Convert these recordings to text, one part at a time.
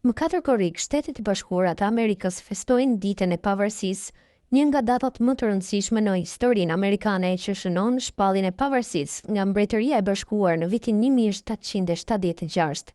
Më 4 korrik, Shtetet e Bashkuara të Amerikës festojnë ditën e pavarësisë, një nga datat më të rëndësishme në historinë amerikane që shënon shpalljen e pavarësisë nga Mbretëria e Bashkuar në vitin 1776.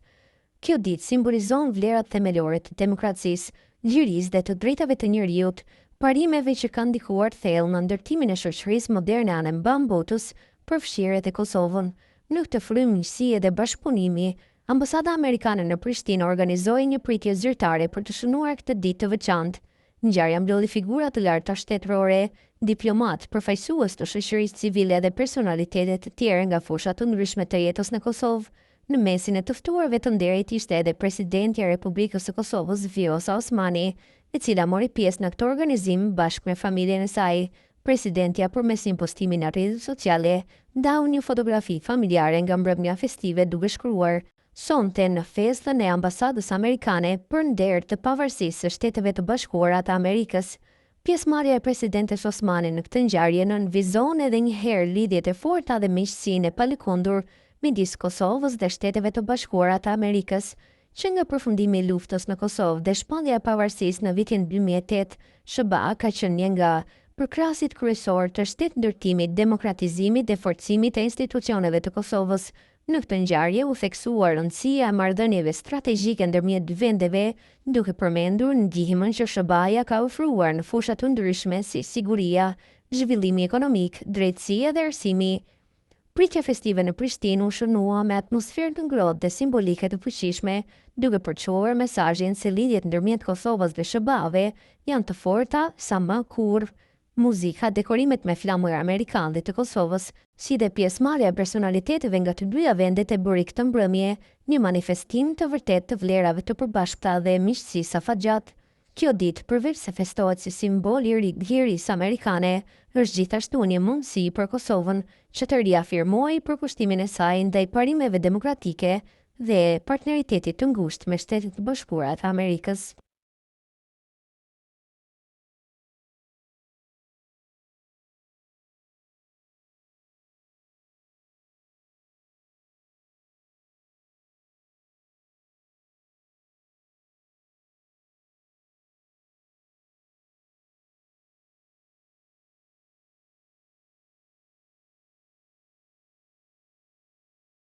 Kjo ditë simbolizon vlerat themelore të demokracisë, lirisë dhe të drejtave të njerëzit, parimeve që kanë ndikuar thellë në ndërtimin e shoqërisë moderne anë mban botës, përfshirë edhe Kosovën. Në këtë frymësi dhe bashkëpunimi, Ambasada Amerikane në Prishtinë organizoi një pritje zyrtare për të shënuar këtë ditë të veçantë. Ngjarja mblodhi figura të larta shtetërore, diplomat, përfaqësues të shoqërisë civile dhe personalitete të tjerë nga fusha të ndryshme të jetës në Kosovë. Në mesin e të ftuarve të nderit ishte edhe presidenti i Republikës së Kosovës Vjosa Osmani, e cila mori pjesë në këtë organizim bashkë me familjen e saj. Presidentja përmes një postimi në rrjetet sociale ndau një fotografi familjare nga mbrëmja festive duke shkruar: "Sonte në festën e ambasadës amerikane për nder të pavarësisë së Shteteve të Bashkuara të Amerikës." Pjesëmarrja e presidentes Osmani në këtë ngjarje nënvizon edhe një herë lidhjet e forta dhe miqësinë e palëkundur midis Kosovës dhe Shteteve të Bashkuara të Amerikës, që nga përfundimi i luftës në Kosovë dhe shpallja e pavarësisë në vitin 2008, SBA ka qenë një nga përkrasit kryesor të shtetëndërtimit, demokratizimit dhe forcimit e institucioneve të Kosovës. Në këtë ngjarje u theksua rëndësia e marrëdhënieve strategjike ndërmjet vendeve, duke përmendur ndihmën që SBA-ja ka ofruar në fusha të ndryshme si siguria, zhvillimi ekonomik, drejtësia dhe arsimi. Pritja festive në Prishtinë u shënua me atmosferë të ngrohtë dhe simbolike të fuqishme, duke përçuar mesazhin se lidhjet ndërmjet Kosovës dhe SBA-ve janë të forta sa më kurrë. Muzika, dekorimet me flamur amerikan dhe të Kosovës, si dhe pjesëmarrja e personaliteteve nga të dyja vendet e bëri këtë mbrëmje një manifestim të vërtet të vlerave të përbashkëta dhe miqësisë afatgjat. Kjo ditë, përveç se festohet si simbol i lirisë amerikane, është gjithashtu një mundësi për Kosovën që të riafirmojë përkushtimin e saj ndaj parimeve demokratike dhe partneritetit të ngushtë me Shtetet e Bashkuara të Amerikës.